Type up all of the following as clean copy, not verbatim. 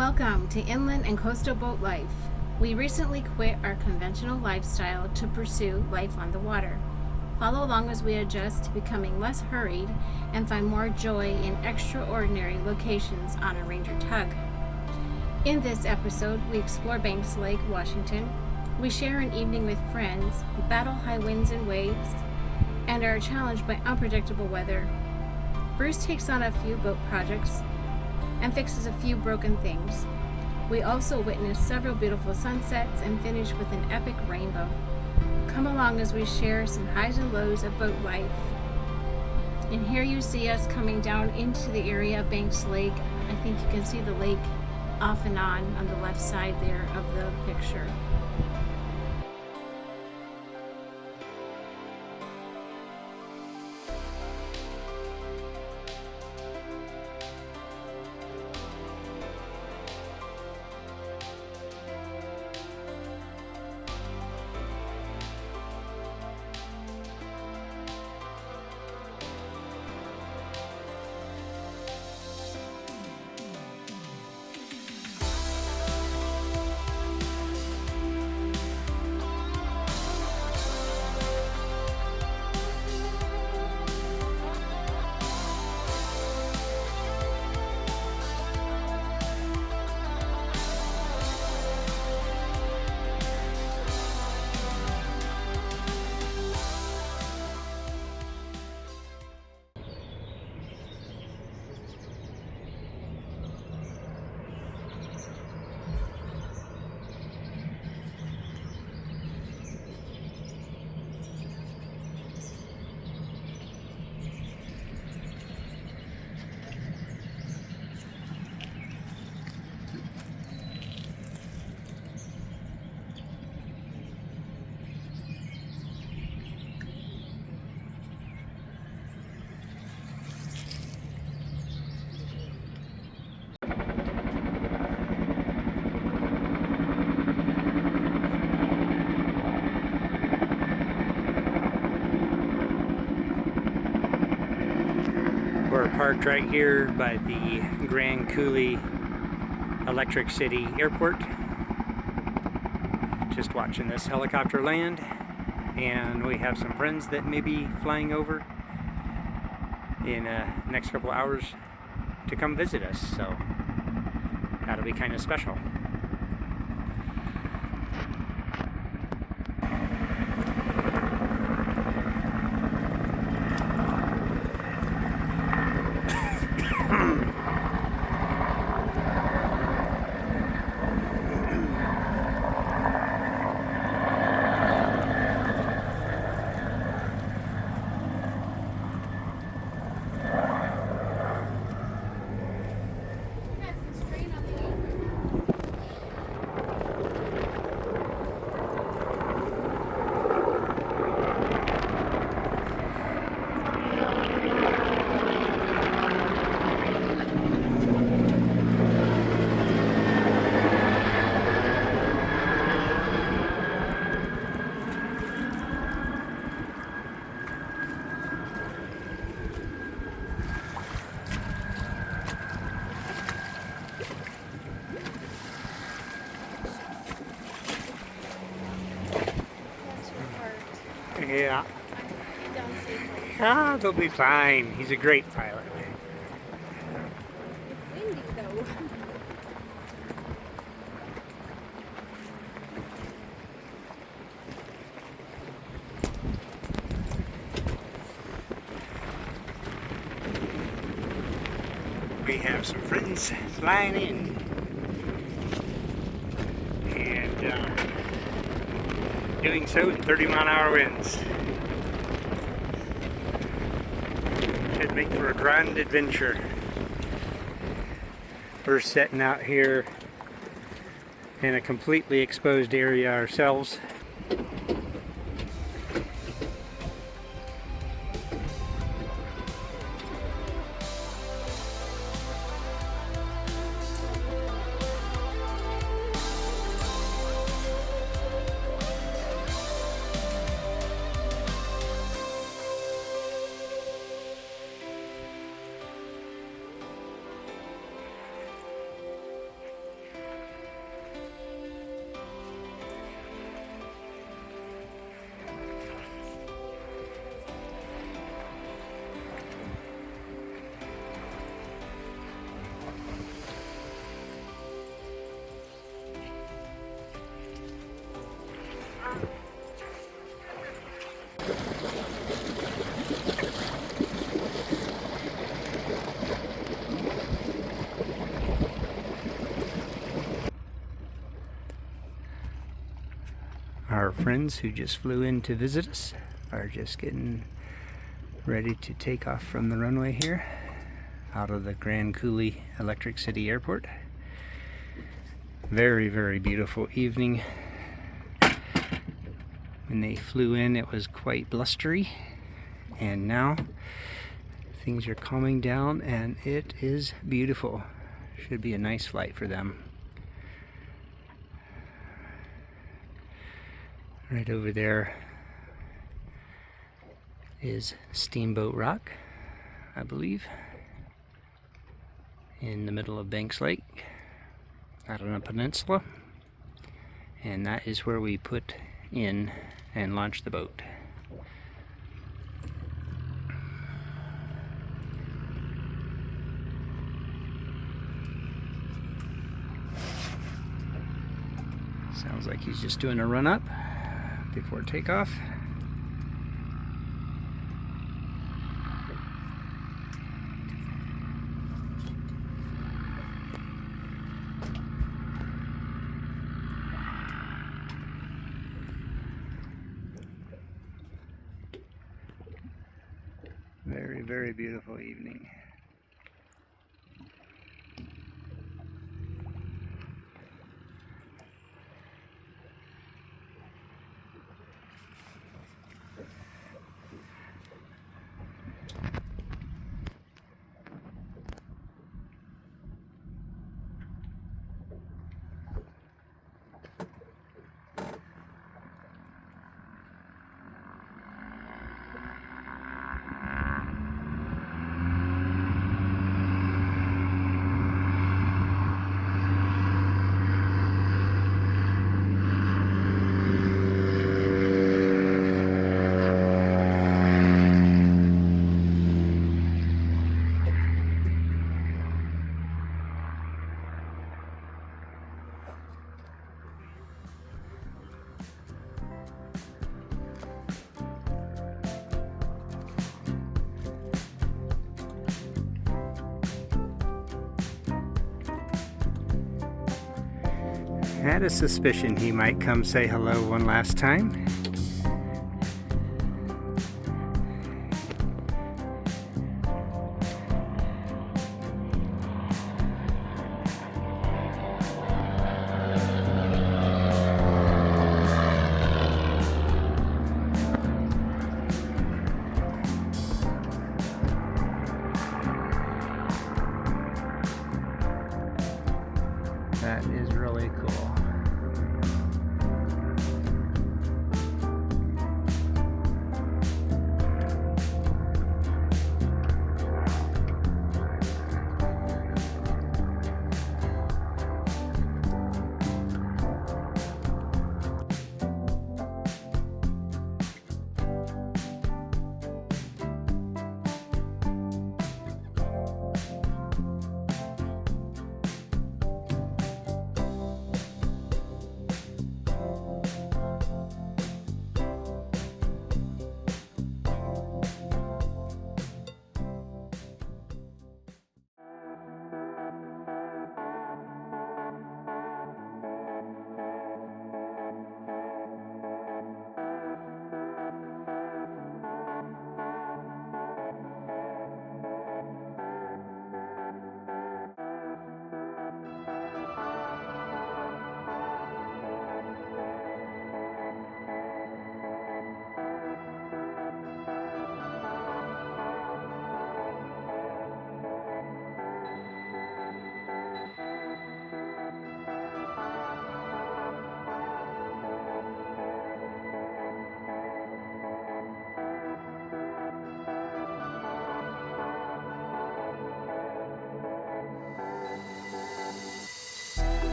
Welcome to Inland and Coastal Boat Life. We recently quit our conventional lifestyle to pursue life on the water. Follow along as we adjust to becoming less hurried and find more joy in extraordinary locations on a Ranger Tug. In this episode, we explore Banks Lake, Washington. We share an evening with friends, battle high winds and waves, and are challenged by unpredictable weather. Bruce takes on a few boat projects and fixes a few broken things. We also witness several beautiful sunsets and finish with an epic rainbow. Come along as we share some highs and lows of boat life. And here you see us coming down into the area of Banks Lake. I think you can see the lake off and on the left side there of the picture. We're parked right here by the Grand Coulee Electric City Airport. Just watching this helicopter land, and we have some friends that may be flying over in next couple hours to come visit us, so that'll be kind of special. Yeah. They'll be fine. He's a great pilot. It's windy though. We have some friends flying in, and doing so in 30-mile-an-hour winds. Should make for a grand adventure. We're setting out here in a completely exposed area ourselves. our friends who just flew in to visit us are just getting ready to take off from the runway here out of the Grand Coulee Electric City Airport. Very, very beautiful evening. When they flew in, it was quite blustery, and now things are calming down and it is beautiful. Should be a nice flight for them. Right over there is Steamboat Rock, I believe, in the middle of Banks Lake, out on a peninsula, and that is where we put in and launch the boat. Sounds like he's just doing a run up before takeoff. Very, very beautiful evening. Had a suspicion he might come say hello one last time. That is really cool.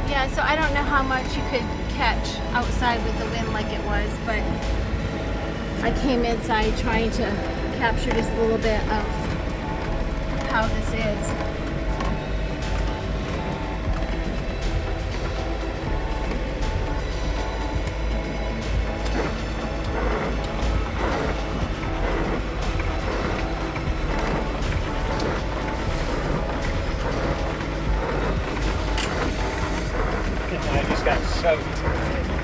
Yeah, so I don't know how much you could catch outside with the wind like it was, but I came inside trying to capture just a little bit of how this is. I just got soaked.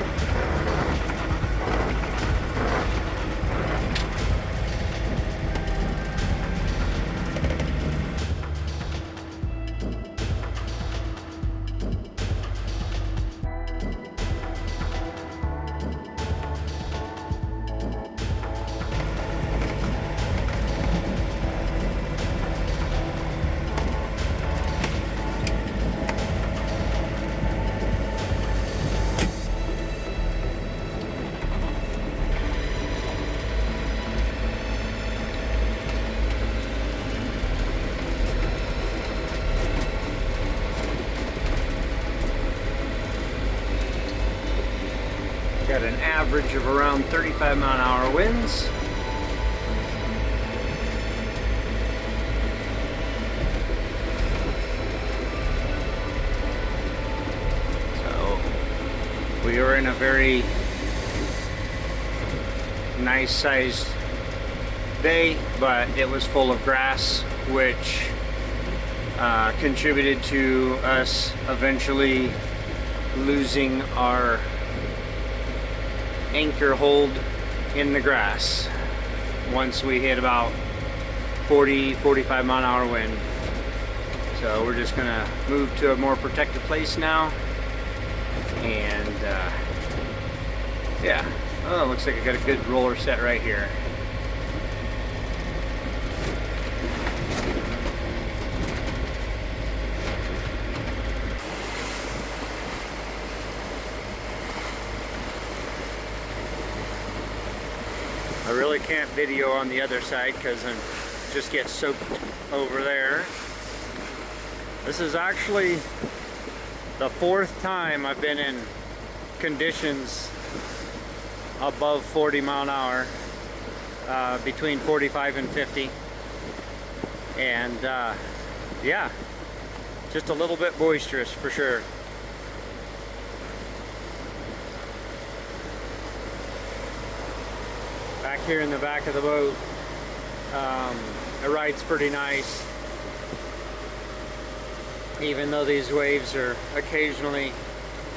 Got an average of around 35-mile-an-hour winds. So we were in a very nice sized bay, but it was full of grass, which contributed to us eventually losing our anchor hold in the grass once we hit about 40-45 mile an hour wind. So we're just gonna move to a more protected place now, and yeah. Oh, looks like I got a good roller set right here. I really can't video on the other side because I just get soaked over there. This is actually the 4th time I've been in conditions above 40 mile an hour, between 45 and 50. And yeah, just a little bit boisterous for sure. Back here in the back of the boat, it rides pretty nice, even though these waves are occasionally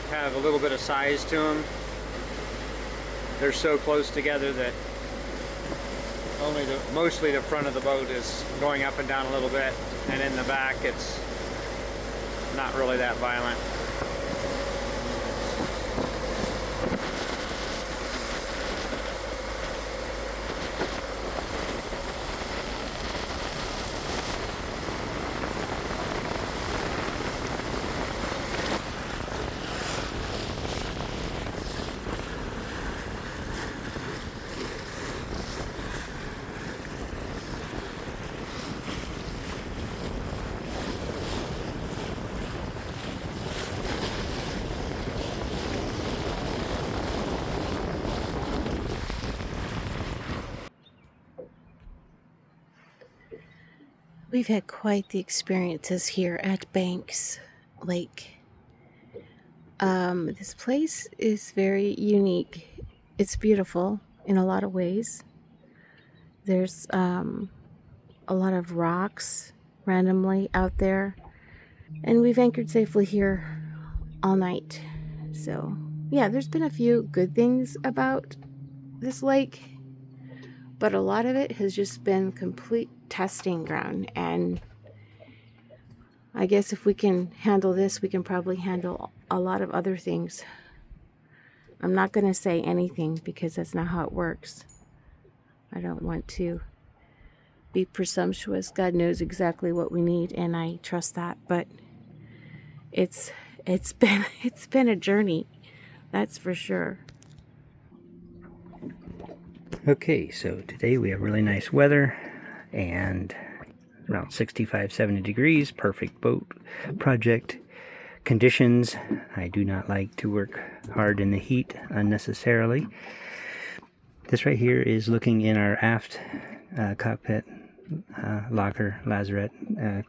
have a little bit of size to them. They're so close together that mostly the front of the boat is going up and down a little bit, and in the back it's not really that violent. We've had quite the experiences here at Banks Lake. This place is very unique. It's beautiful in a lot of ways. There's a lot of rocks randomly out there, and we've anchored safely here all night. So yeah, there's been a few good things about this lake, but a lot of it has just been complete testing ground. And I guess if we can handle this, we can probably handle a lot of other things. I'm not going to say anything because that's not how it works. I don't want to be presumptuous. God knows exactly what we need, and I trust that. But it's been a journey, that's for sure. Okay, so today we have really nice weather and around 65-70 degrees, perfect boat project conditions. I do not like to work hard in the heat unnecessarily. This right here is looking in our aft cockpit locker, lazarette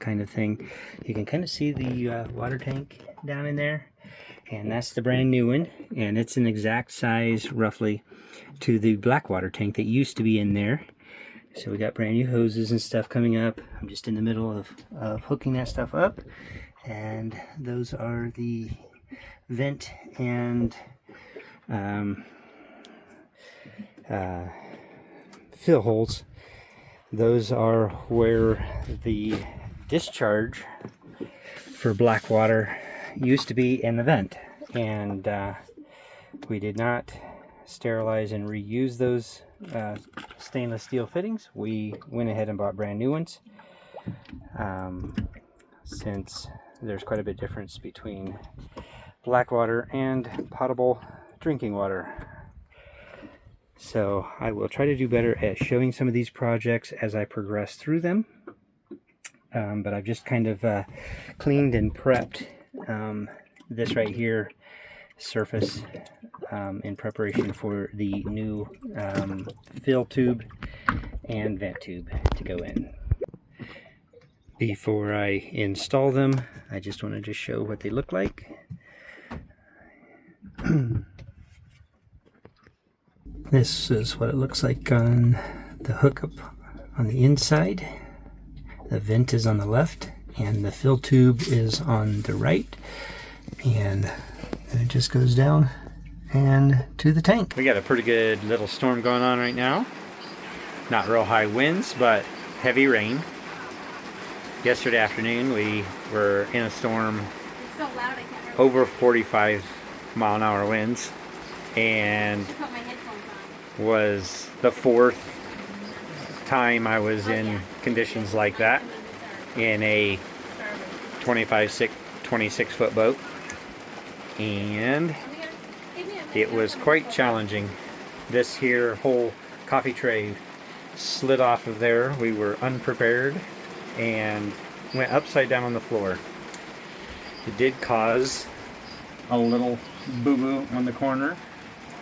kind of thing. You can kind of see the water tank down in there, and that's the brand new one, and it's an exact size roughly to the black water tank that used to be in there. So we got brand new hoses and stuff coming up. I'm just in the middle of hooking that stuff up, and those are the vent and fill holes. Those are where the discharge for black water used to be in the vent, and we did not sterilize and reuse those stainless steel fittings. We went ahead and bought brand new ones, since there's quite a bit difference between black water and potable drinking water. So I will try to do better at showing some of these projects as I progress through them, but I've just kind of cleaned and prepped this right here surface in preparation for the new fill tube and vent tube to go in. Before I install them, I just wanted to show what they look like. This is what it looks like on the hookup on the inside. The vent is on the left and the fill tube is on the right, and it just goes down and to the tank. We got a pretty good little storm going on right now. Not real high winds, but heavy rain. Yesterday afternoon we were in a storm over 45 mile-an-hour winds, and was the fourth time I was in conditions like that in a 26 foot boat, and it was quite challenging. This here whole coffee tray slid off of there. We were unprepared and went upside down on the floor. It did cause a little boo-boo on the corner,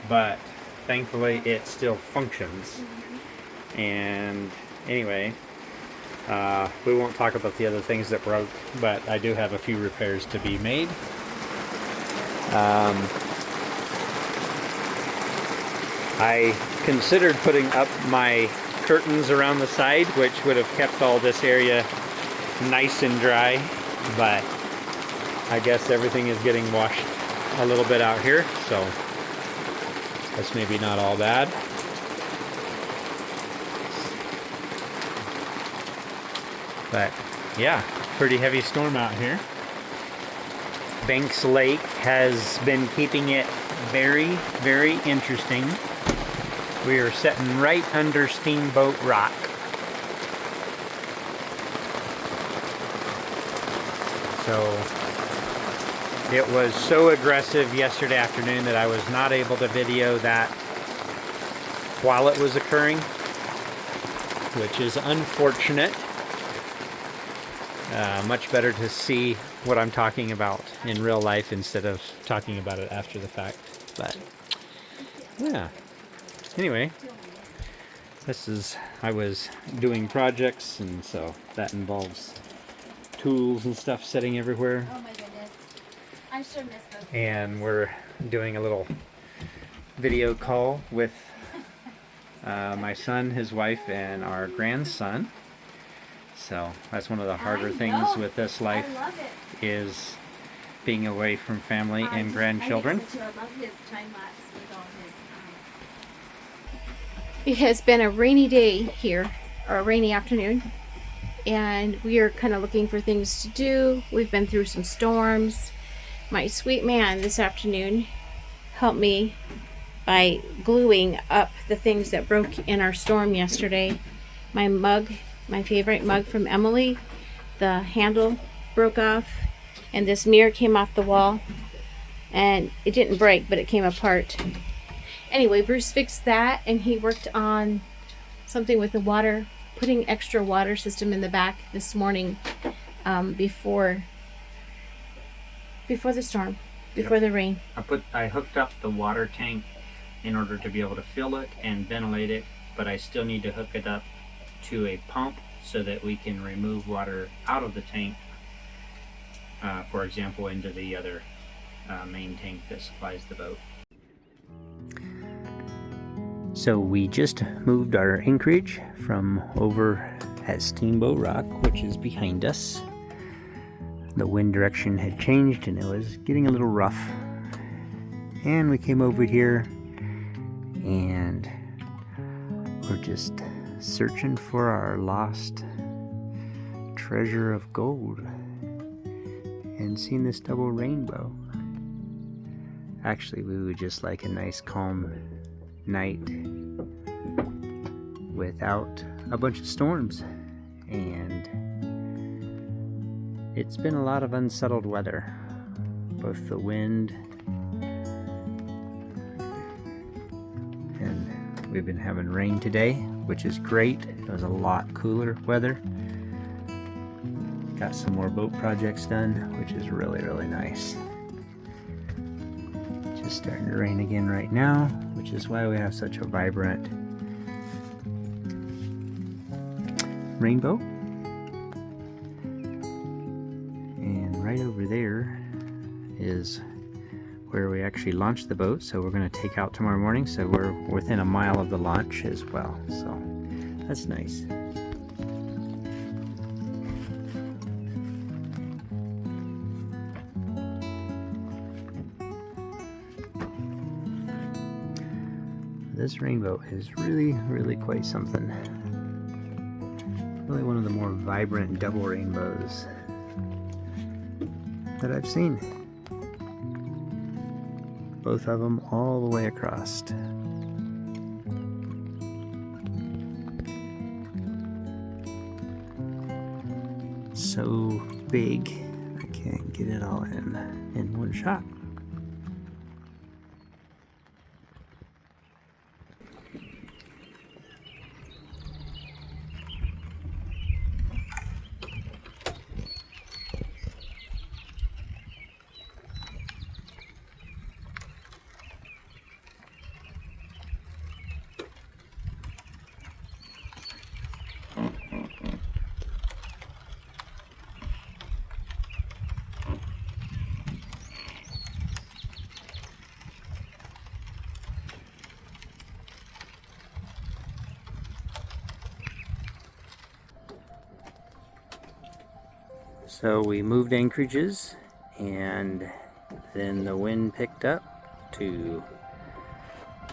but thankfully it still functions. And anyway, we won't talk about the other things that broke, but I do have a few repairs to be made. I considered putting up my curtains around the side, which would have kept all this area nice and dry, but I guess everything is getting washed a little bit out here, so that's maybe not all bad. But yeah, pretty heavy storm out here. Banks Lake has been keeping it very, very interesting. We are sitting right under Steamboat Rock. So it was so aggressive yesterday afternoon that I was not able to video that while it was occurring, which is unfortunate. Much better to see what I'm talking about in real life instead of talking about it after the fact. But yeah, anyway, I was doing projects, and so that involves tools and stuff sitting everywhere. Oh my goodness, I sure missed those. And we're doing a little video call with my son, his wife, and our grandson. So that's one of the harder things with this life, is being away from family and grandchildren. It has been a rainy day here, or a rainy afternoon, and we are kind of looking for things to do. We've been through some storms. My sweet man this afternoon helped me by gluing up the things that broke in our storm yesterday. My mug, my favorite mug from Emily, the handle broke off, and this mirror came off the wall, and it didn't break, but it came apart. Anyway, Bruce fixed that, and he worked on something with the water, putting extra water system in the back this morning, before the storm, before the rain. I hooked up the water tank in order to be able to fill it and ventilate it, but I still need to hook it up to a pump so that we can remove water out of the tank, for example, into the other main tank that supplies the boat. So we just moved our anchorage from over at Steamboat Rock, which is behind us. The wind direction had changed and it was getting a little rough. And we came over here and we're just searching for our lost treasure of gold and seeing this double rainbow. Actually, we would just like a nice calm night without a bunch of storms, and it's been a lot of unsettled weather, both the wind and we've been having rain today, which is great. It was a lot cooler weather. Got some more boat projects done, which is really, really nice. is starting to rain again right now, which is why we have such a vibrant rainbow. And right over there is where we actually launched the boat, so we're going to take out tomorrow morning, so we're within a mile of the launch as well, so that's nice. This rainbow is really quite something. Really one of the more vibrant double rainbows that I've seen. Both of them all the way across. So big, I can't get it all in one shot. So we moved anchorages, and then the wind picked up to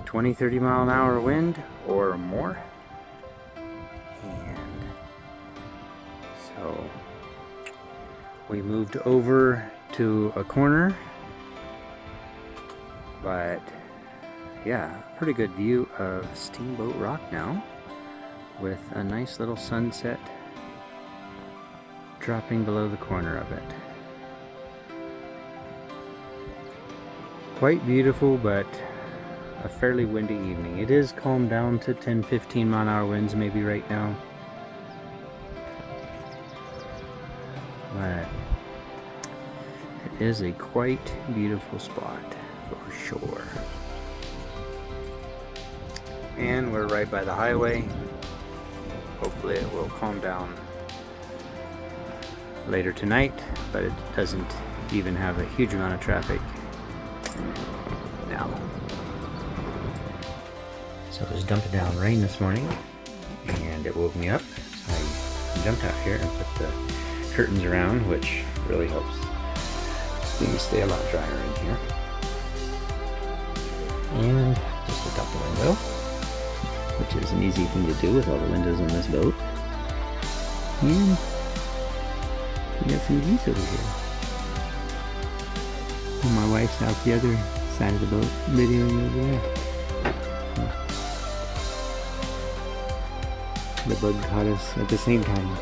20-30 mile an hour wind or more. And so we moved over to a corner, but yeah, pretty good view of Steamboat Rock now, with a nice little sunset dropping below the corner of it. Quite beautiful, but a fairly windy evening. It is calmed down to 10-15 mile an hour winds maybe right now, but it is a quite beautiful spot for sure. And we're right by the highway. Hopefully it will calm down later tonight, but it doesn't even have a huge amount of traffic now. So it was dumping down rain this morning, and it woke me up, so I jumped out here and put the curtains around, which really helps things stay a lot drier in here. And just look out the window, which is an easy thing to do with all the windows on this boat. And we got some geese over here. And my wife's out the other side of the boat, videoing over there. The bug caught us at the same time.